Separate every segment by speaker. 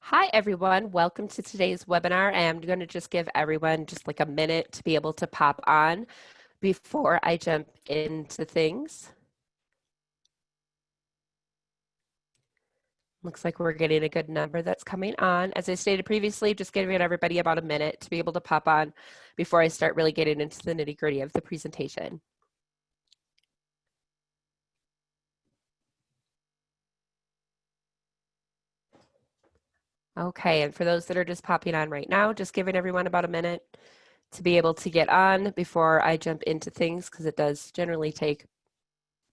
Speaker 1: Hi, everyone. Welcome to today's webinar. I'm going to just give everyone just like a minute to be able to pop on before I jump into things. Looks like we're getting a good number that's coming on. As I stated previously, just giving everybody about a minute to be able to pop on before I start really getting into the nitty-gritty of the presentation. Okay, and for those that are just popping on right now, just giving everyone about a minute to be able to get on before I jump into things, because it does generally take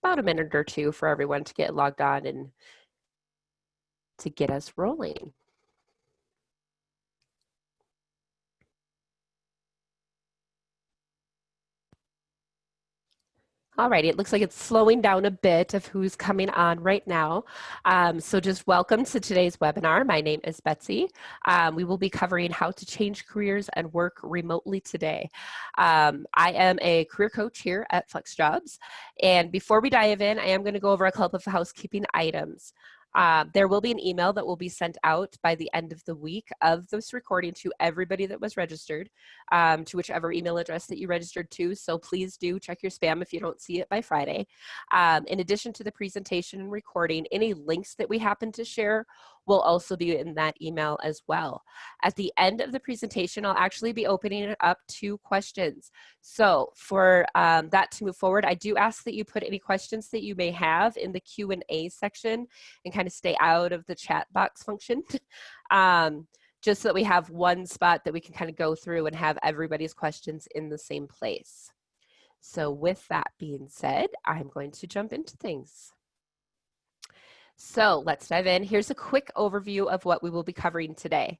Speaker 1: about a minute or two for everyone to get logged on and to get us rolling. Alrighty, it looks like it's slowing down a bit of who's coming on right now. So just welcome to today's webinar. My name is Betsy. We will be covering how to change careers and work remotely today. I am a career coach here at FlexJobs. And before we dive in, I am going to go over a couple of housekeeping items. There will be an email that will be sent out by the end of the week of this recording to everybody that was registered, to whichever email address that you registered to. So please do check your spam if you don't see it by Friday. In addition to the presentation and recording, any links that we happen to share will also be in that email as well. At the end of the presentation, I'll actually be opening it up to questions. So for that to move forward, I do ask that you put any questions that you may have in the Q&A section and kind of stay out of the chat box function. Just so that we have one spot that we can kind of go through and have everybody's questions in the same place. So with that being said, I'm going to jump into things. So let's dive in. Here's a quick overview of what we will be covering today.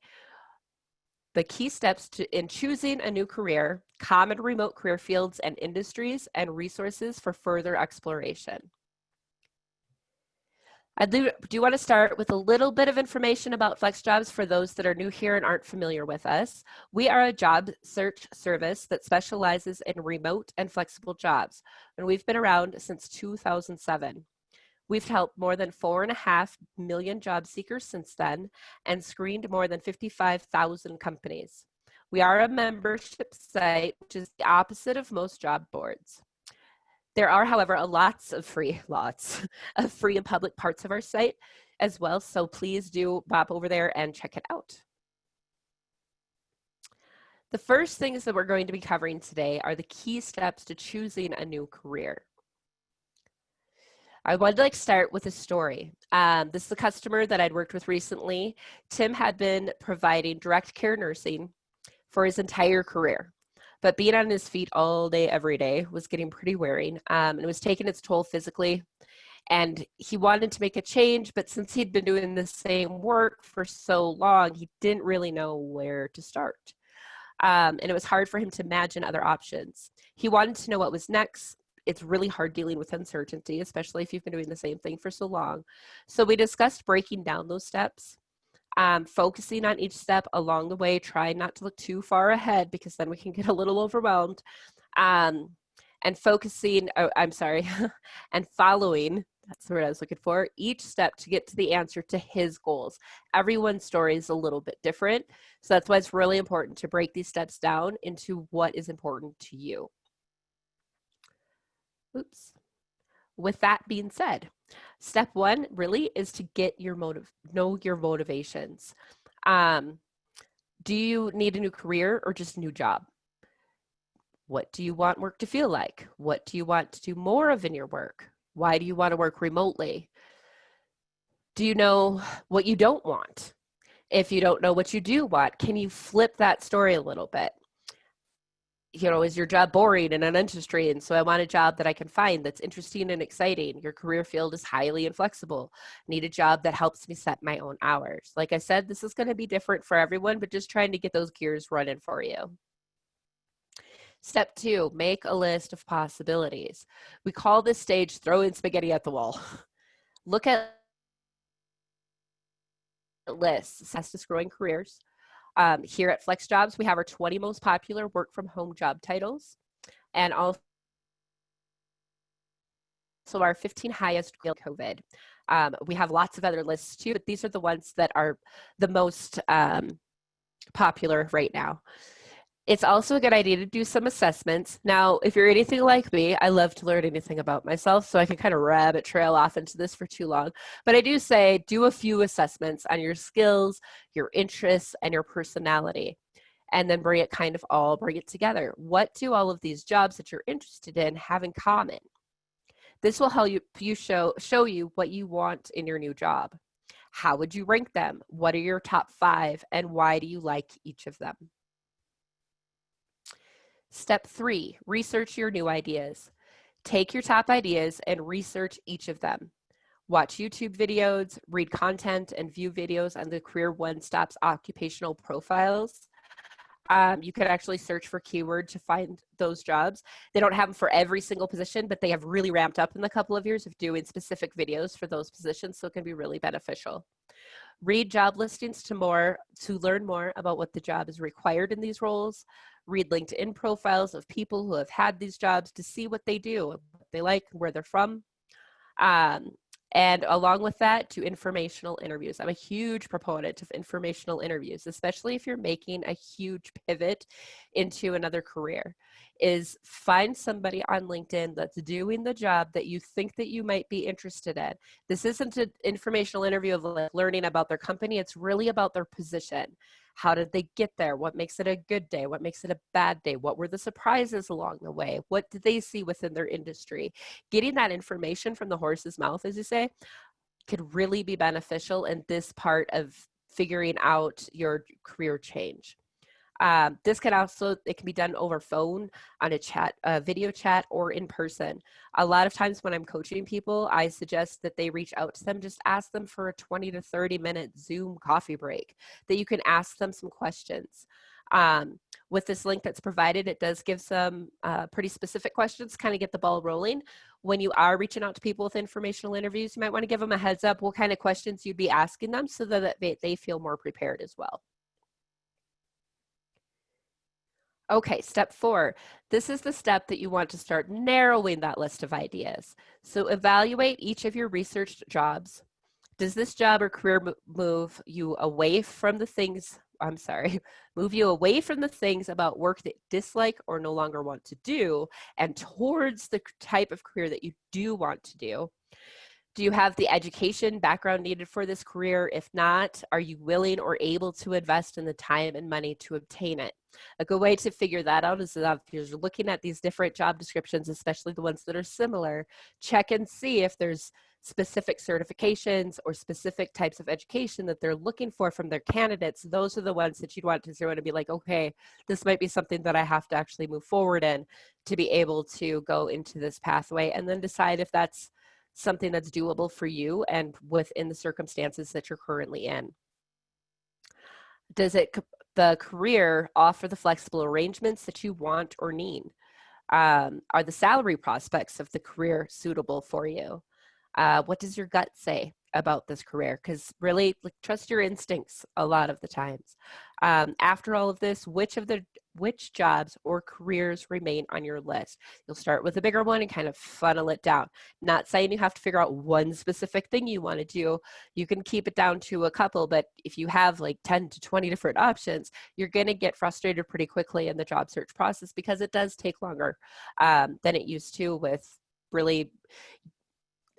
Speaker 1: The key steps in choosing a new career, common remote career fields and industries, and resources for further exploration. I do want to start with a little bit of information about FlexJobs for those that are new here and aren't familiar with us. We are a job search service that specializes in remote and flexible jobs, and we've been around since 2007. We've helped more than 4.5 million job seekers since then and screened more than 55,000 companies. We are a membership site, which is the opposite of most job boards. There are, however, lots of free and public parts of our site as well, so please do pop over there and check it out. The first things that we're going to be covering today are the key steps to choosing a new career. I would like to start with a story. This is a customer that I'd worked with recently. Tim had been providing direct care nursing for his entire career. But being on his feet all day, every day was getting pretty wearing, and it was taking its toll physically. And he wanted to make a change, but since he'd been doing the same work for so long, he didn't really know where to start. And it was hard for him to imagine other options. He wanted to know what was next. It's really hard dealing with uncertainty, especially if you've been doing the same thing for so long. So we discussed breaking down those steps. Focusing on each step along the way, trying not to look too far ahead because then we can get a little overwhelmed, and focusing, and following, that's the word I was looking for, each step to get to the answer to his goals. Everyone's story is a little bit different, so that's why it's really important to break these steps down into what is important to you. Oops. With that being said, step one really is to get your know your motivations. Do you need a new career or just a new job? What do you want work to feel like? What do you want to do more of in your work? Why do you want to work remotely? Do you know what you don't want? If you don't know what you do want, can you flip that story a little bit? You know, is your job boring and uninteresting? And so I want a job that I can find that's interesting and exciting. Your career field is highly inflexible. Need a job that helps me set my own hours. Like I said, this is going to be different for everyone, but just trying to get those gears running for you. Step two, make a list of possibilities. We call this stage throwing spaghetti at the wall. Look at lists, fastest growing careers. Here at FlexJobs, we have our 20 most popular work from home job titles and also our 15 highest COVID. We have lots of other lists too, but these are the ones that are the most popular right now. It's also a good idea to do some assessments. Now, if you're anything like me, I love to learn anything about myself, so I can kind of rabbit trail off into this for too long. But I do say do a few assessments on your skills, your interests, and your personality, and then bring it together. What do all of these jobs that you're interested in have in common? This will help you show you what you want in your new job. How would you rank them? What are your top 5, and why do you like each of them? Step 3, research your new ideas. Take your top ideas and research each of them. Watch YouTube videos, read content, and view videos on the Career One Stop's occupational profiles. You could actually search for keyword to find those jobs. They don't have them for every single position, but they have really ramped up in the couple of years of doing specific videos for those positions, so it can be really beneficial. Read job listings to learn more about what the job is required in these roles. Read LinkedIn profiles of people who have had these jobs to see what they do, what they like, where they're from. And along with that, to informational interviews. I'm a huge proponent of informational interviews, especially if you're making a huge pivot into another career. Is find somebody on LinkedIn that's doing the job that you think that you might be interested in. This isn't an informational interview of like learning about their company. It's really about their position. How did they get there? What makes it a good day? What makes it a bad day? What were the surprises along the way? What did they see within their industry? Getting that information from the horse's mouth, as you say, could really be beneficial in this part of figuring out your career change. This can also, it can be done over phone, on a video chat, or in person. A lot of times when I'm coaching people, I suggest that they reach out to them, just ask them for a 20 to 30-minute Zoom coffee break, that you can ask them some questions. With this link that's provided, it does give some pretty specific questions, kind of get the ball rolling. When you are reaching out to people with informational interviews, you might want to give them a heads up what kind of questions you'd be asking them so that they feel more prepared as well. Okay, step 4. This is the step that you want to start narrowing that list of ideas. So evaluate each of your researched jobs. Does this job or career move you away from the things, move you away from the things about work that you dislike or no longer want to do, and towards the type of career that you do want to do? Do you have the education background needed for this career? If not, are you willing or able to invest in the time and money to obtain it? A good way to figure that out is that if you're looking at these different job descriptions, especially the ones that are similar, check and see if there's specific certifications or specific types of education that they're looking for from their candidates. Those are the ones that you'd want to zero in and be like, okay, this might be something that I have to actually move forward in to be able to go into this pathway, and then decide if that's something that's doable for you and within the circumstances that you're currently in. Does the career offer the flexible arrangements that you want or need? Are the salary prospects of the career suitable for you? What does your gut say about this career? Because really, trust your instincts a lot of the times. After all of this, which jobs or careers remain on your list? You'll start with a bigger one and kind of funnel it down. Not saying you have to figure out one specific thing you want to do. You can keep it down to a couple, but if you have like 10 to 20 different options, you're going to get frustrated pretty quickly in the job search process, because it does take longer than it used to with really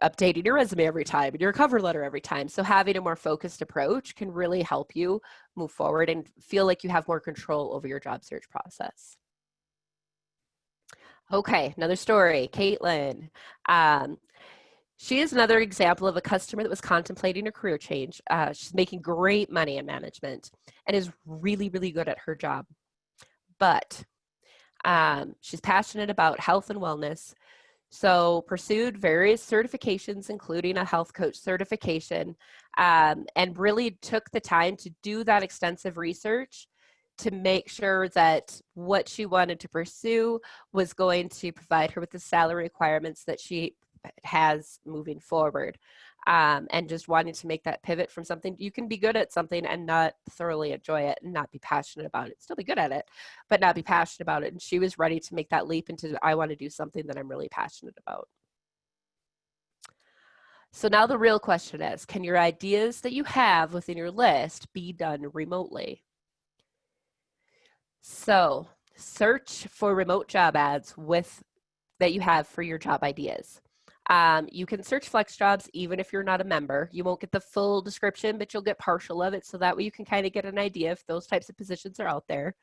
Speaker 1: updating your resume every time and your cover letter every time. So having a more focused approach can really help you move forward and feel like you have more control over your job search process. Okay, another story, Caitlin. She is another example of a customer that was contemplating a career change. She's making great money in management and is really, really good at her job. But she's passionate about health and wellness. So pursued various certifications, including a health coach certification, and really took the time to do that extensive research to make sure that what she wanted to pursue was going to provide her with the salary requirements that she has moving forward. And just wanting to make that pivot from something, you can be good at something and not thoroughly enjoy it and not be passionate about it. Still be good at it, but not be passionate about it. And she was ready to make that leap into, I want to do something that I'm really passionate about. So now the real question is, can your ideas that you have within your list be done remotely? So search for remote job ads that you have for your job ideas. You can search FlexJobs even if you're not a member. You won't get the full description, but you'll get partial of it. So that way you can kind of get an idea if those types of positions are out there.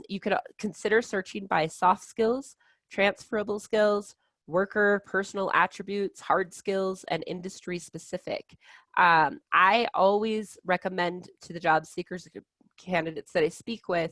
Speaker 1: You could consider searching by soft skills, transferable skills, worker, personal attributes, hard skills, and industry specific. I always recommend to the job seekers, candidates that I speak with,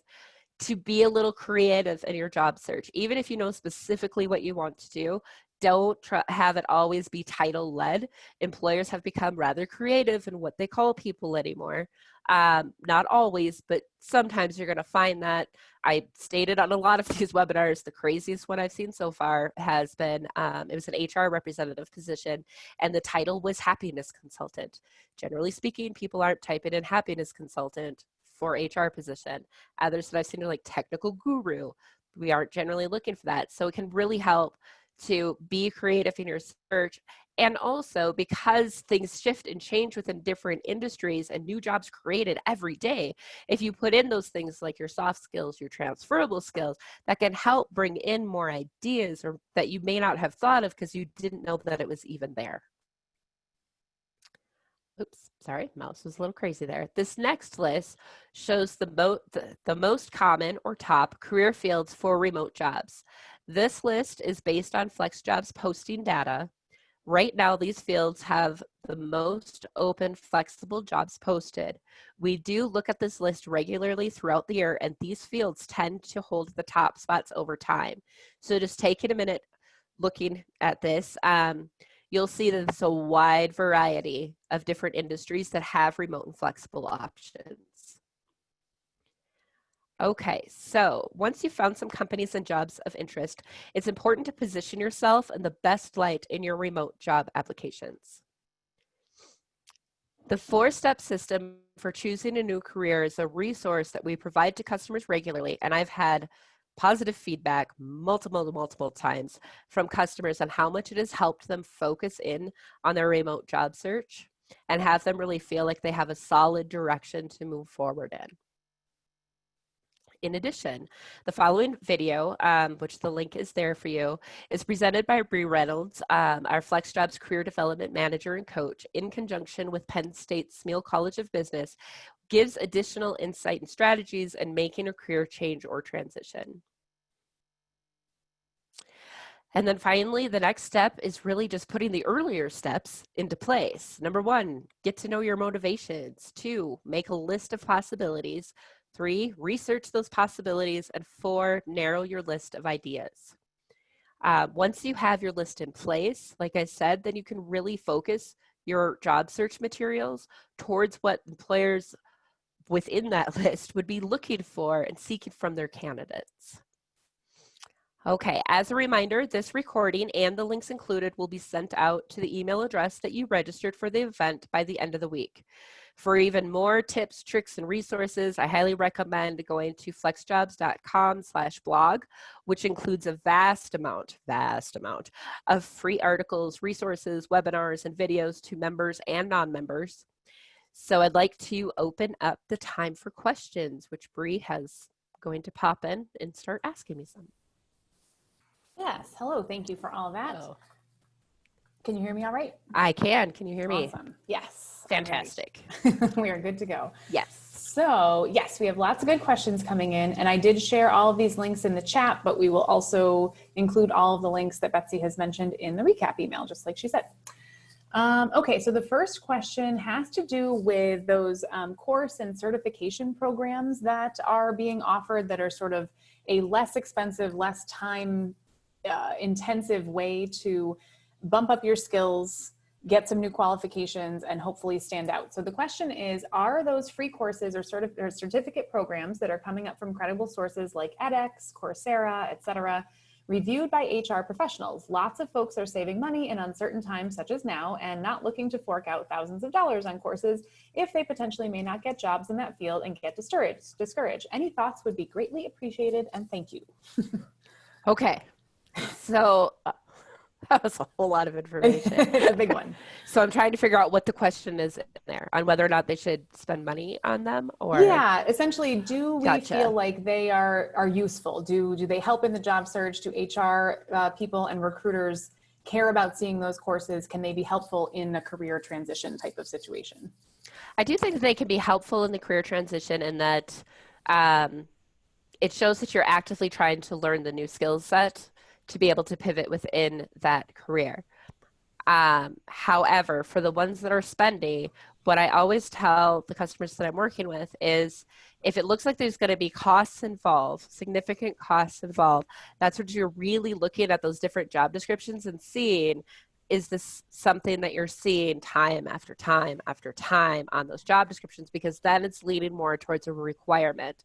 Speaker 1: to be a little creative in your job search. Even if you know specifically what you want to do, don't have it always be title led. Employers have become rather creative in what they call people anymore. Not always, but sometimes you're going to find that. I stated on a lot of these webinars, the craziest one I've seen so far has been, it was an HR representative position, and the title was happiness consultant. Generally speaking, people aren't typing in happiness consultant for HR position. Others that I've seen are like technical guru. We aren't generally looking for that. So it can really help to be creative in your search. And also, because things shift and change within different industries and new jobs created every day, if you put in those things like your soft skills, your transferable skills, that can help bring in more ideas or that you may not have thought of because you didn't know that it was even there. Oops, sorry, mouse was a little crazy there. This next list shows the most common or top career fields for remote jobs. This list is based on FlexJobs posting data. Right now, these fields have the most open, flexible jobs posted. We do look at this list regularly throughout the year, and these fields tend to hold the top spots over time. So just taking a minute looking at this, you'll see that it's a wide variety of different industries that have remote and flexible options. Okay, so once you've found some companies and jobs of interest, it's important to position yourself in the best light in your remote job applications. The four-step system for choosing a new career is a resource that we provide to customers regularly, and I've had positive feedback multiple times from customers on how much it has helped them focus in on their remote job search and have them really feel like they have a solid direction to move forward in. In addition, the following video, which the link is there for you, is presented by Bree Reynolds, our FlexJobs Career Development Manager and Coach, in conjunction with Penn State Smeal College of Business, gives additional insight and strategies in making a career change or transition. And then finally, the next step is really just putting the earlier steps into place. Number one, get to know your motivations. 2, make a list of possibilities. 3, research those possibilities. And 4, narrow your list of ideas. Once you have your list in place, like I said, then you can really focus your job search materials towards what employers within that list would be looking for and seeking from their candidates. Okay, as a reminder, this recording and the links included will be sent out to the email address that you registered for the event by the end of the week. For even more tips, tricks, and resources, I highly recommend going to flexjobs.com/blog, which includes a vast amount of free articles, resources, webinars, and videos to members and non-members. So I'd like to open up the time for questions, which Bree has going to pop in and start asking me some.
Speaker 2: Yes. Hello. Thank you for all of that.
Speaker 1: Hello.
Speaker 2: Can you hear me all right?
Speaker 1: I can. Can you hear me?
Speaker 2: Awesome. Yes.
Speaker 1: Fantastic.
Speaker 2: We are good to go.
Speaker 1: Yes.
Speaker 2: So yes, we have lots of good questions coming in, and I did share all of these links in the chat, but we will also include all of the links that Betsy has mentioned in the recap email, just like she said. Okay, so the first question has to do with those course and certification programs that are being offered that are sort of a less expensive, less time intensive way to bump up your skills, get some new qualifications, and hopefully stand out. So the question is, are those free courses or certificate programs that are coming up from credible sources like edX, Coursera, etc., reviewed by HR professionals? Lots of folks are saving money in uncertain times such as now and not looking to fork out thousands of dollars on courses if they potentially may not get jobs in that field and get discouraged. Any thoughts would be greatly appreciated, and thank you.
Speaker 1: Okay. So That was a whole lot of information.
Speaker 2: It's a big one.
Speaker 1: So I'm trying to figure out what the question is in there on whether or not they should spend money on them or.
Speaker 2: Yeah, essentially, do we
Speaker 1: Gotcha.
Speaker 2: feel like they are useful? Do they help in the job search? Do HR people and recruiters care about seeing those courses? Can they be helpful in a career transition type of situation?
Speaker 1: I do think that they can be helpful in the career transition in that it shows that you're actively trying to learn the new skill set to be able to pivot within that career. However, for the ones that are spendy, what I always tell the customers that I'm working with is if it looks like there's going to be costs involved, significant costs involved, that's what you're really looking at those different job descriptions and seeing, is this something that you're seeing time after time after time on those job descriptions? Because then it's leading more towards a requirement.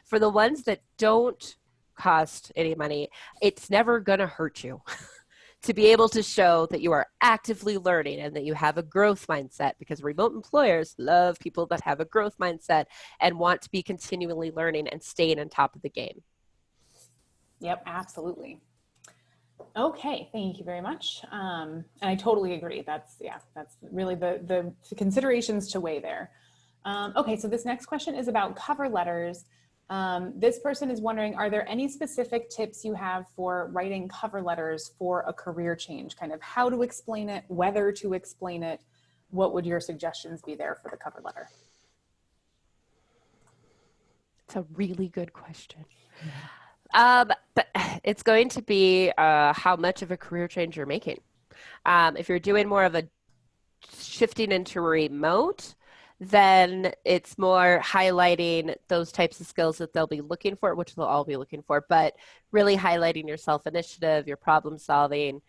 Speaker 1: For the ones that don't cost any money, it's never going to hurt you. To be able to show that you are actively learning and that you have a growth mindset, because remote employers love people that have a growth mindset and want to be continually learning and staying on top of the game.
Speaker 2: Yep, absolutely. Okay, thank you very much. And I totally agree. That's really the considerations to weigh there. Okay, so this next question is about cover letters. This person is wondering, are there any specific tips you have for writing cover letters for a career change? Kind of how to explain it, whether to explain it. What would your suggestions be there for the cover letter?
Speaker 1: It's a really good question. But it's going to be how much of a career change you're making. If you're doing more of a shifting into remote, then it's more highlighting those types of skills that they'll be looking for, which they'll all be looking for, but really highlighting your self-initiative, your problem solving,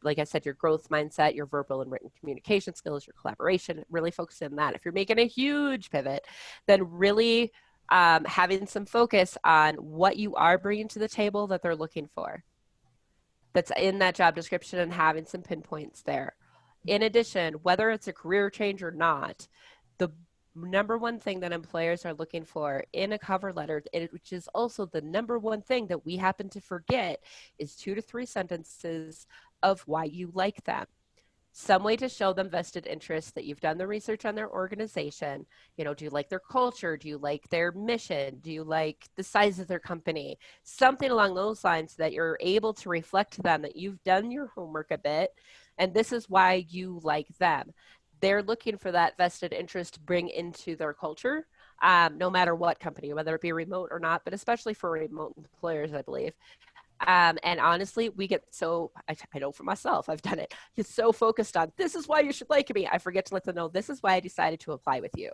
Speaker 1: like I said, your growth mindset, your verbal and written communication skills, your collaboration, really focus on that. If you're making a huge pivot, then really having some focus on what you are bringing to the table that they're looking for. That's in that job description and having some pinpoints there. In addition, whether it's a career change or not, the number one thing that employers are looking for in a cover letter, which is also the number one thing that we happen to forget, is 2 to 3 sentences of why you like them. Some way to show them vested interest, that you've done the research on their organization. You know, do you like their culture? Do you like their mission? Do you like the size of their company? Something along those lines that you're able to reflect to them that you've done your homework a bit, and this is why you like them. They're looking for that vested interest to bring into their culture, no matter what company, whether it be remote or not, but especially for remote employers, I believe. And honestly, we get so, I know for myself, I've done it, get so focused on, this is why you should like me. I forget to let them know, this is why I decided to apply with you.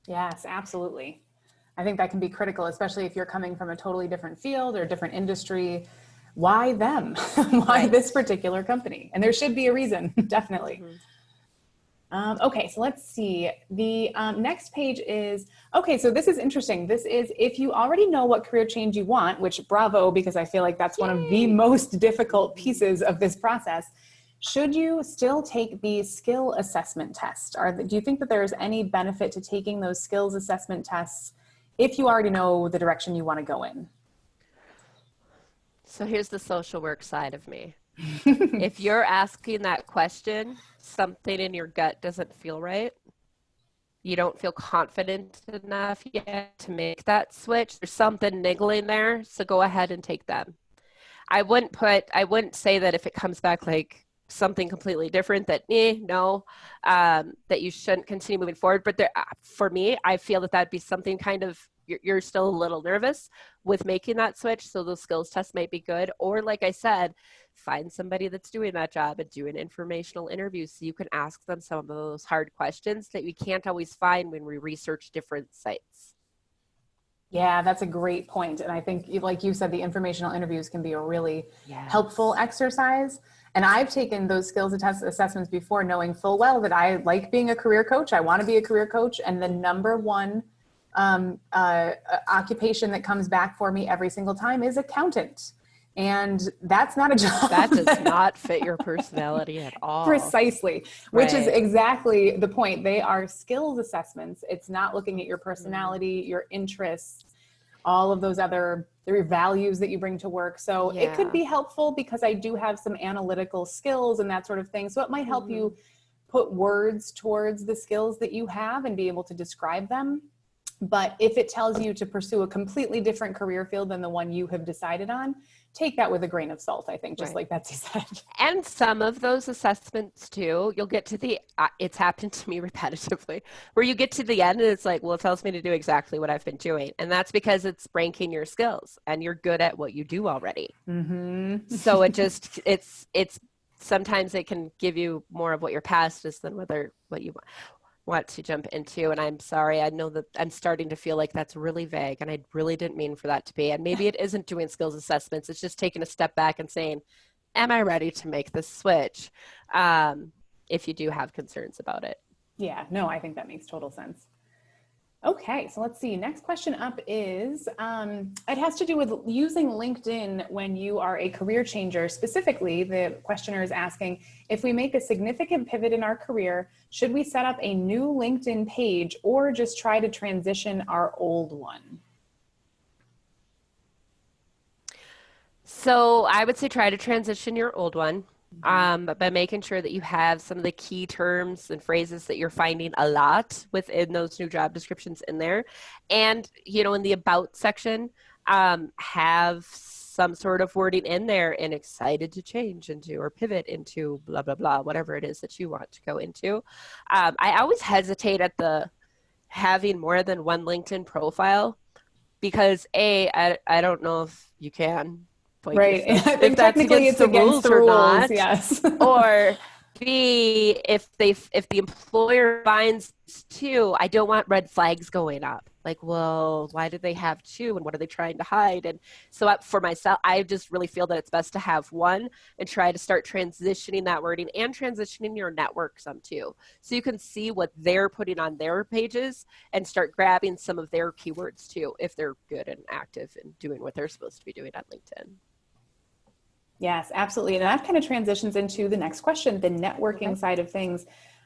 Speaker 2: Yes, absolutely. I think that can be critical, especially if you're coming from a totally different field or a different industry. Why them? Why
Speaker 1: Right.
Speaker 2: this particular company? And there should be a reason, definitely.
Speaker 1: Mm-hmm.
Speaker 2: Okay, so let's see. The next page is, okay, so this is interesting. This is if you already know what career change you want, which bravo, because I feel like that's one of the most difficult pieces of this process. Should you still take the skill assessment test? Do you think that there's any benefit to taking those skills assessment tests if you already know the direction you want to go in?
Speaker 1: So here's the social work side of me. If you're asking that question, something in your gut doesn't feel right. You don't feel confident enough yet to make that switch. There's something niggling there, so go ahead and take them. I wouldn't say that if it comes back like something completely different that that you shouldn't continue moving forward. But for me, I feel that that'd be something kind of, you're still a little nervous with making that switch. So those skills tests might be good. Or like I said, find somebody that's doing that job and do an informational interview so you can ask them some of those hard questions that we can't always find when we research different sites.
Speaker 2: Yeah, that's a great point. And I think, like you said, the informational interviews can be a really helpful exercise. And I've taken those skills assessments before, knowing full well that I like being a career coach. I want to be a career coach. And the number one occupation that comes back for me every single time is accountant. And that's not a job.
Speaker 1: That does not fit your personality at all.
Speaker 2: Precisely, which is exactly the point. They are skills assessments. It's not looking at your personality, your interests, all of those other your values that you bring to work. So it could be helpful because I do have some analytical skills and that sort of thing. So it might help you put words towards the skills that you have and be able to describe them. But if it tells you to pursue a completely different career field than the one you have decided on, take that with a grain of salt, I think, just like Betsy said.
Speaker 1: And some of those assessments too, you'll get to the, it's happened to me repetitively, where you get to the end and it's like, well, it tells me to do exactly what I've been doing. And that's because it's ranking your skills and you're good at what you do already. So it just, it's sometimes it can give you more of what your past is than what you want to jump into. And I'm sorry, I know that I'm starting to feel like that's really vague and I really didn't mean for that to be. And maybe it isn't doing skills assessments. It's just taking a step back and saying, am I ready to make this switch? If you do have concerns about it.
Speaker 2: Yeah, no, I think that makes total sense. Okay, so let's see. Next question up is, it has to do with using LinkedIn when you are a career changer. Specifically, the questioner is asking, if we make a significant pivot in our career, should we set up a new LinkedIn page or just try to transition our old one?
Speaker 1: So I would say try to transition your old one. But by making sure that you have some of the key terms and phrases that you're finding a lot within those new job descriptions in there. And, in the about section, have some sort of wording in there and excited to change into or pivot into blah, blah, blah, whatever it is that you want to go into. I always hesitate at having more than one LinkedIn profile because I don't know if you can. Like
Speaker 2: right. I think
Speaker 1: that's
Speaker 2: technically it's against the rules, not,
Speaker 1: yes. Or B, if the employer finds two, I don't want red flags going up. Like, well, why do they have two and what are they trying to hide? And so for myself, I just really feel that it's best to have one and try to start transitioning that wording and transitioning your network some too. So you can see what they're putting on their pages and start grabbing some of their keywords too, if they're good and active and doing what they're supposed to be doing on LinkedIn.
Speaker 2: Yes, absolutely. And that kind of transitions into the next question, the networking side of things.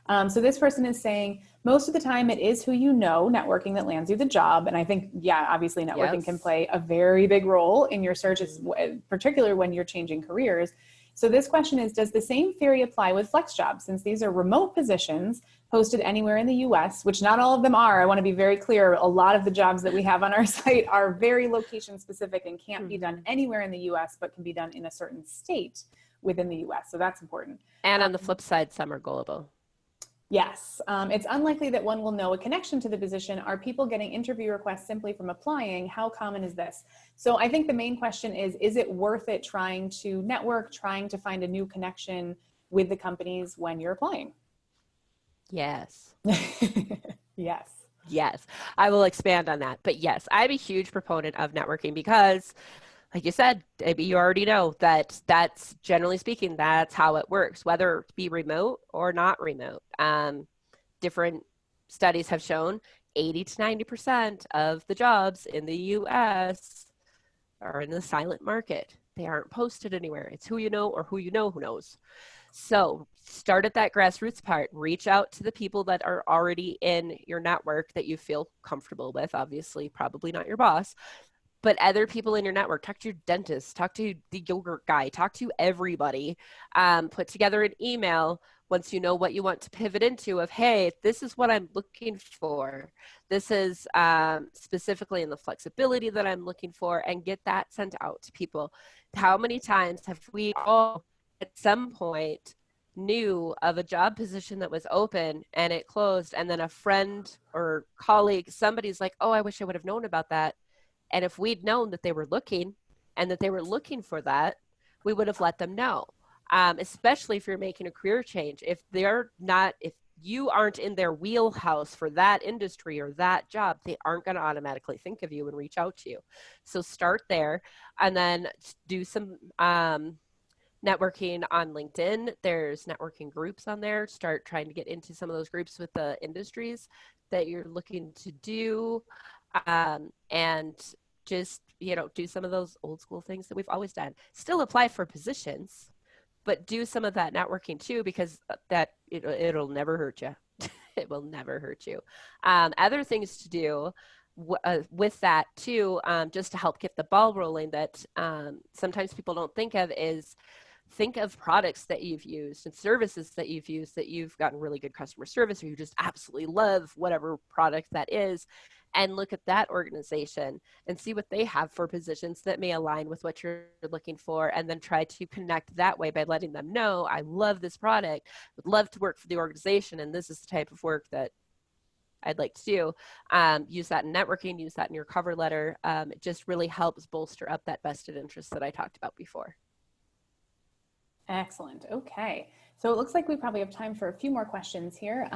Speaker 2: So this person is saying, most of the time it is who you know, networking, that lands you the job. And I think, obviously networking can play a very big role in your searches, particularly when you're changing careers. So this question is, does the same theory apply with FlexJobs? Since these are remote positions posted anywhere in the US, which not all of them are, I want to be very clear, a lot of the jobs that we have on our site are very location specific and can't be done anywhere in the US, but can be done in a certain state within the US. So that's important.
Speaker 1: And on the flip side, some are global.
Speaker 2: Yes, it's unlikely that one will know a connection to the position. Are people getting interview requests simply from applying? How common is this? So I think the main question is it worth it trying to network, trying to find a new connection with the companies when you're applying?
Speaker 1: Yes.
Speaker 2: Yes.
Speaker 1: Yes. I will expand on that. But yes, I'm a huge proponent of networking because, like you said, maybe you already know that's generally speaking, that's how it works, whether it be remote or not remote. Different studies have shown 80 to 90% of the jobs in the US are in the silent market. They aren't posted anywhere. It's who you know or who you know who knows. So start at that grassroots part. Reach out to the people that are already in your network that you feel comfortable with. Obviously, probably not your boss, but other people in your network. Talk to your dentist, talk to the yogurt guy, talk to everybody. Put together an email once you know what you want to pivot into of, hey, this is what I'm looking for. This is specifically in the flexibility that I'm looking for, and get that sent out to people. How many times have we all at some point knew of a job position that was open and it closed, and then a friend or colleague, somebody's like, oh, I wish I would have known about that. And if we'd known that they were looking and that they were looking for that, we would have let them know. Especially if you're making a career change. If you aren't in their wheelhouse for that industry or that job, they aren't going to automatically think of you and reach out to you. So start there and then do some networking on LinkedIn. There's networking groups on there. Start trying to get into some of those groups with the industries that you're looking to do. And just, do some of those old school things that we've always done. Still apply for positions, but do some of that networking too, because it'll never hurt you. It will never hurt you. Other things to do with that too, just to help get the ball rolling, that sometimes people don't think of is, think of products that you've used and services that you've used that you've gotten really good customer service, or you just absolutely love whatever product that is, and look at that organization and see what they have for positions that may align with what you're looking for, and then try to connect that way by letting them know, I love this product, would love to work for the organization, and this is the type of work that I'd like to do. Use that in networking, use that in your cover letter. It just really helps bolster up that vested interest that I talked about before.
Speaker 2: Excellent. Okay. So it looks like we probably have time for a few more questions here.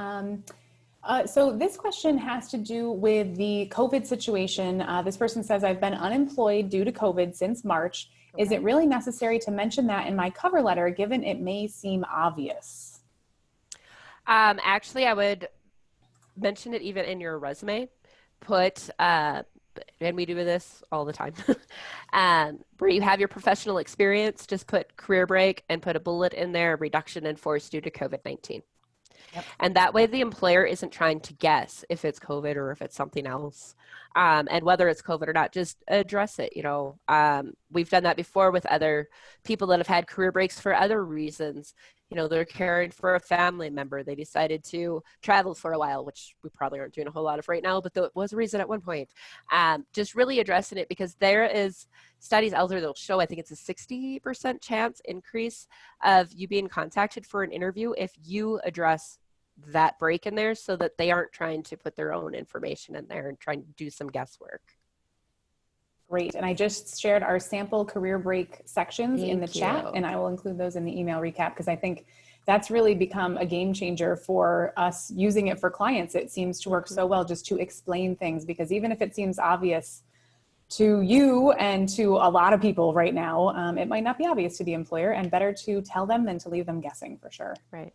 Speaker 2: So this question has to do with the COVID situation. This person says, I've been unemployed due to COVID since March. Okay. Is it really necessary to mention that in my cover letter, given it may seem obvious?
Speaker 1: Actually, I would mention it even in your resume. Put, and we do this all the time, where you have your professional experience, just put career break and put a bullet in there, reduction in force due to COVID-19. Yep. And that way the employer isn't trying to guess if it's COVID or if it's something else. And whether it's COVID or not, just address it. We've done that before with other people that have had career breaks for other reasons. They're caring for a family member. They decided to travel for a while, which we probably aren't doing a whole lot of right now, but there was a reason at one point. Just really addressing it, because there is studies out there that'll show, I think it's a 60% chance increase of you being contacted for an interview if you address that break in there, so that they aren't trying to put their own information in there and trying to do some guesswork.
Speaker 2: Great. And I just shared our sample career break sections in the chat, and I will include those in the email recap, because I think that's really become a game changer for us using it for clients. It seems to work so well just to explain things, because even if it seems obvious to you and to a lot of people right now, it might not be obvious to the employer, and better to tell them than to leave them guessing, for sure.
Speaker 1: Right.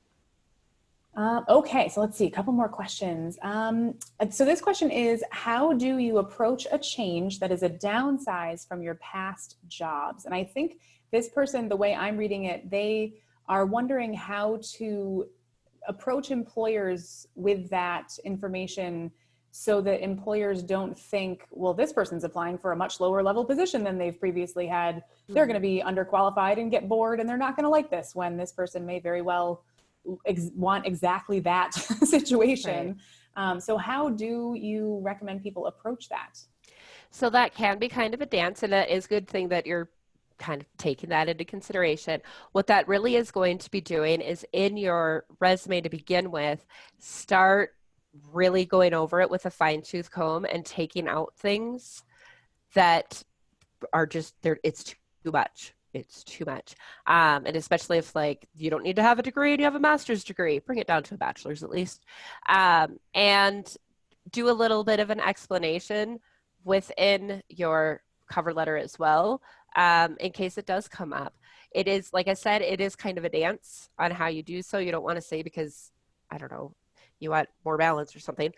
Speaker 2: Okay, so let's see, a couple more questions. So this question is, how do you approach a change that is a downsize from your past jobs? And I think this person, the way I'm reading it, they are wondering how to approach employers with that information, so that employers don't think, well, this person's applying for a much lower level position than they've previously had. They're going to be underqualified and get bored, and they're not going to like this, when this person may very well want exactly that situation. Right. So how do you recommend people approach that?
Speaker 1: So that can be kind of a dance, and that is a good thing that you're kind of taking that into consideration. What that really is going to be doing is, in your resume to begin with, start really going over it with a fine-tooth comb and taking out things that are just there. It's too much. It's too much. And especially if, like, you don't need to have a degree and you have a master's degree, bring it down to a bachelor's at least. And do a little bit of an explanation within your cover letter as well, in case it does come up. It is, like I said, it is kind of a dance on how you do so. You don't want to say, because, I don't know, you want more balance or something.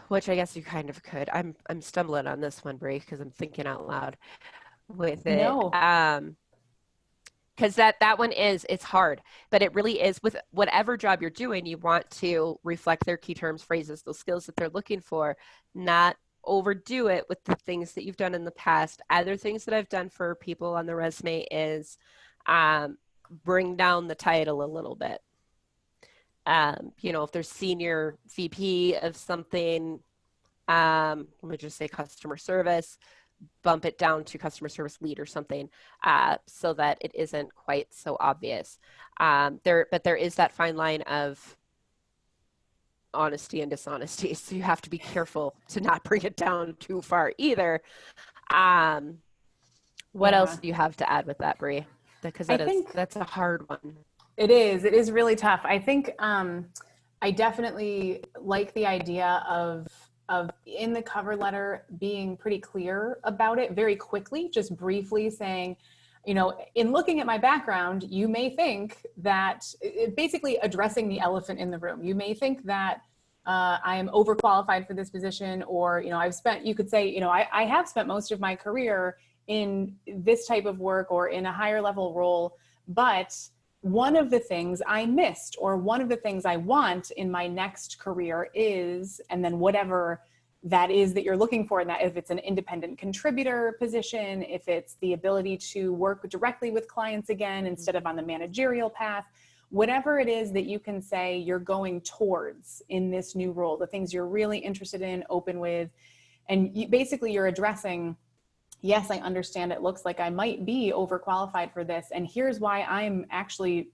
Speaker 1: Which I guess you kind of could. I'm stumbling on this one, Brie, because I'm thinking out loud with it.
Speaker 2: No.
Speaker 1: Because that one it's hard, but it really is. With whatever job you're doing, you want to reflect their key terms, phrases, those skills that they're looking for, not overdo it with the things that you've done in the past. Other things that I've done for people on the resume is bring down the title a little bit. If there's senior VP of something, let me just say customer service, bump it down to customer service lead or something, so that it isn't quite so obvious. But there is that fine line of honesty and dishonesty, so you have to be careful to not bring it down too far either. What else do you have to add with that, Brie? Because that's a hard one.
Speaker 2: It is really tough. I think I definitely like the idea of in the cover letter being pretty clear about it very quickly, just briefly saying, in looking at my background, you may think that, basically addressing the elephant in the room. You may think that I am overqualified for this position, or, you could say, I have spent most of my career in this type of work or in a higher level role, but one of the things I missed, or one of the things I want in my next career is, and then whatever that is that you're looking for, and that if it's an independent contributor position, if it's the ability to work directly with clients again instead of on the managerial path, whatever it is that you can say you're going towards in this new role, the things you're really interested in, open with, and basically you're addressing, yes, I understand it looks like I might be overqualified for this, and here's why I'm actually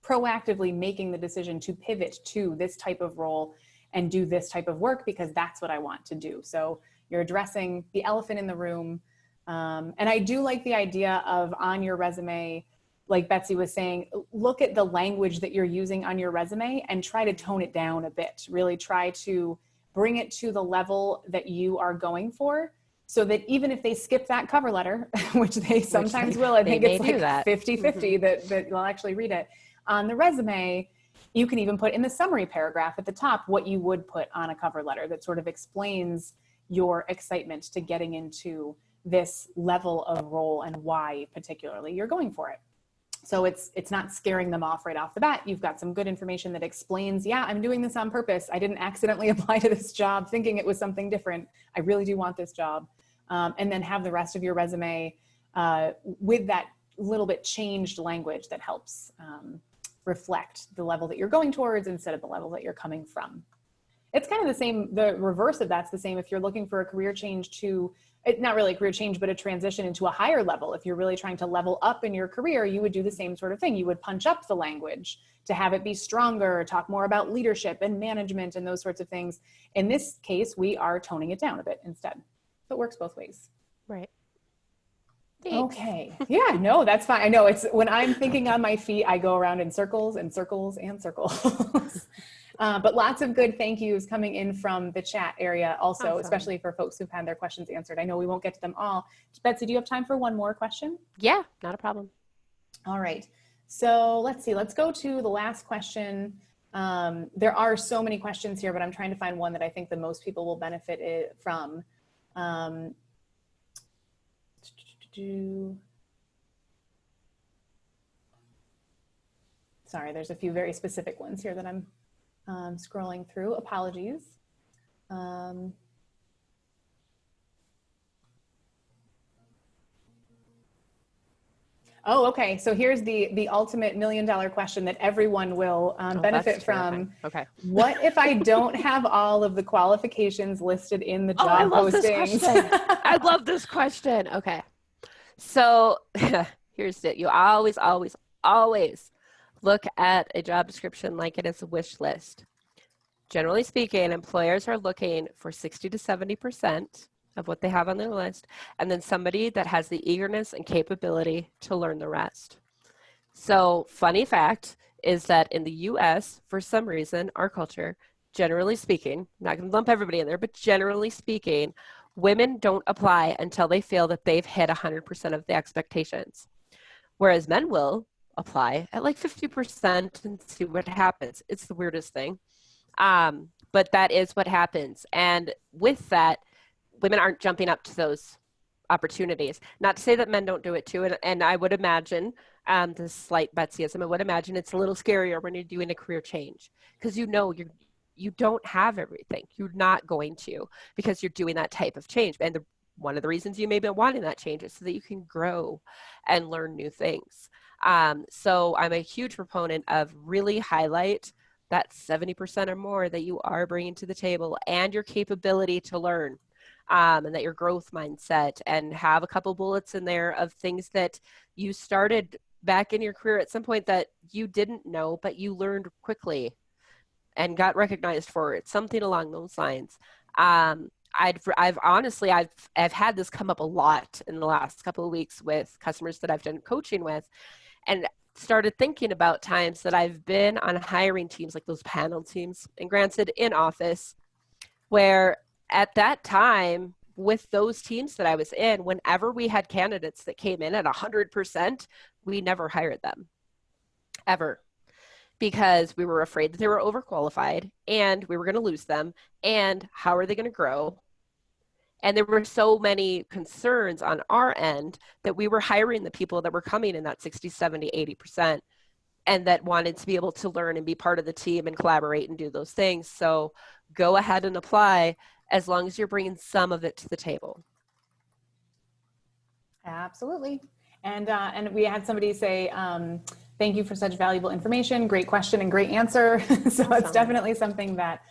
Speaker 2: proactively making the decision to pivot to this type of role and do this type of work because that's what I want to do. So you're addressing the elephant in the room. And I do like the idea of on your resume, like Betsy was saying, look at the language that you're using on your resume and try to tone it down a bit. Really try to bring it to the level that you are going for, so that even if they skip that cover letter, which they sometimes will, I think it's like 50-50 that you'll actually read it, on the resume, you can even put in the summary paragraph at the top what you would put on a cover letter that sort of explains your excitement to getting into this level of role and why particularly you're going for it. So it's not scaring them off right off the bat. You've got some good information that explains, yeah, I'm doing this on purpose. I didn't accidentally apply to this job thinking it was something different. I really do want this job. And then have the rest of your resume with that little bit changed language that helps reflect the level that you're going towards instead of the level that you're coming from. It's kind of the same, the reverse of that's the same if you're looking for a career change to, not really a career change, but a transition into a higher level. If you're really trying to level up in your career, you would do the same sort of thing. You would punch up the language to have it be stronger, talk more about leadership and management and those sorts of things. In this case, we are toning it down a bit instead. So it works both ways.
Speaker 1: Right.
Speaker 2: Thanks. Okay. Yeah, no, that's fine. I know it's when I'm thinking on my feet, I go around in circles and circles and circles. But lots of good thank yous coming in from the chat area also, awesome. Especially for folks who've had their questions answered. I know we won't get to them all. Betsy, do you have time for one more question?
Speaker 1: Yeah, not a problem.
Speaker 2: All right. So let's see, let's go to the last question. There are so many questions here, but I'm trying to find one that I think the most people will benefit from. Sorry, there's a few very specific ones here that I'm scrolling through. Apologies. Oh, okay. So here's the ultimate $1 million question that everyone will benefit from.
Speaker 1: Okay.
Speaker 2: What if I don't have all of the qualifications listed in the job postings?
Speaker 1: I love this question. Okay. So here's it. You always look at a job description like it is a wish list. Generally speaking, employers are looking for 60 to 70% of what they have on their list, and then somebody that has the eagerness and capability to learn the rest. So funny fact is that in the US, for some reason, our culture, generally speaking, I'm not going to lump everybody in there, but generally speaking, women don't apply until they feel that they've hit 100% of the expectations, whereas men will apply at like 50% and see what happens. It's the weirdest thing, but that is what happens. And with that, women aren't jumping up to those opportunities. Not to say that men don't do it too, and I would imagine, the slight Betsyism, I would imagine it's a little scarier when you're doing a career change because you don't have everything. You're not going to, because you're doing that type of change. And one of the reasons you may be wanting that change is so that you can grow and learn new things. So I'm a huge proponent of really highlight that 70% or more that you are bringing to the table and your capability to learn, and that your growth mindset, and have a couple bullets in there of things that you started back in your career at some point that you didn't know, but you learned quickly and got recognized for it, something along those lines. I've honestly had this come up a lot in the last couple of weeks with customers that I've done coaching with, and started thinking about times that I've been on hiring teams, like those panel teams, and granted in office, where at that time with those teams that I was in, whenever we had candidates that came in at 100%, we never hired them, ever. Because we were afraid that they were overqualified and we were going to lose them. And how are they going to grow? And there were so many concerns on our end that we were hiring the people that were coming in that 60, 70, 80%. and that wanted to be able to learn and be part of the team and collaborate and do those things. So go ahead and apply as long as you're bringing some of it to the table.
Speaker 2: Absolutely. And we had somebody say, thank you for such valuable information, great question and great answer. So it's definitely something that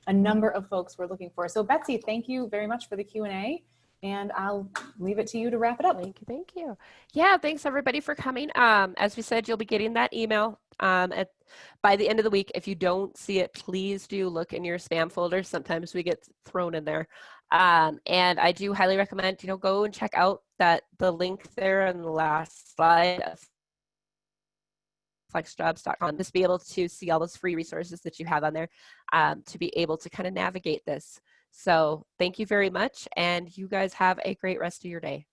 Speaker 2: a number of folks were looking for. So Betsy, thank you very much for the Q&A. And I'll leave it to you to wrap it up.
Speaker 1: Thank you. Thank you. Yeah, thanks everybody for coming. As we said, you'll be getting that email by the end of the week. If you don't see it, please do look in your spam folder. Sometimes we get thrown in there. And I do highly recommend, go and check out the link there on the last slide of FlexJobs.com, just be able to see all those free resources that you have on there to be able to kind of navigate this. So thank you very much, and you guys have a great rest of your day.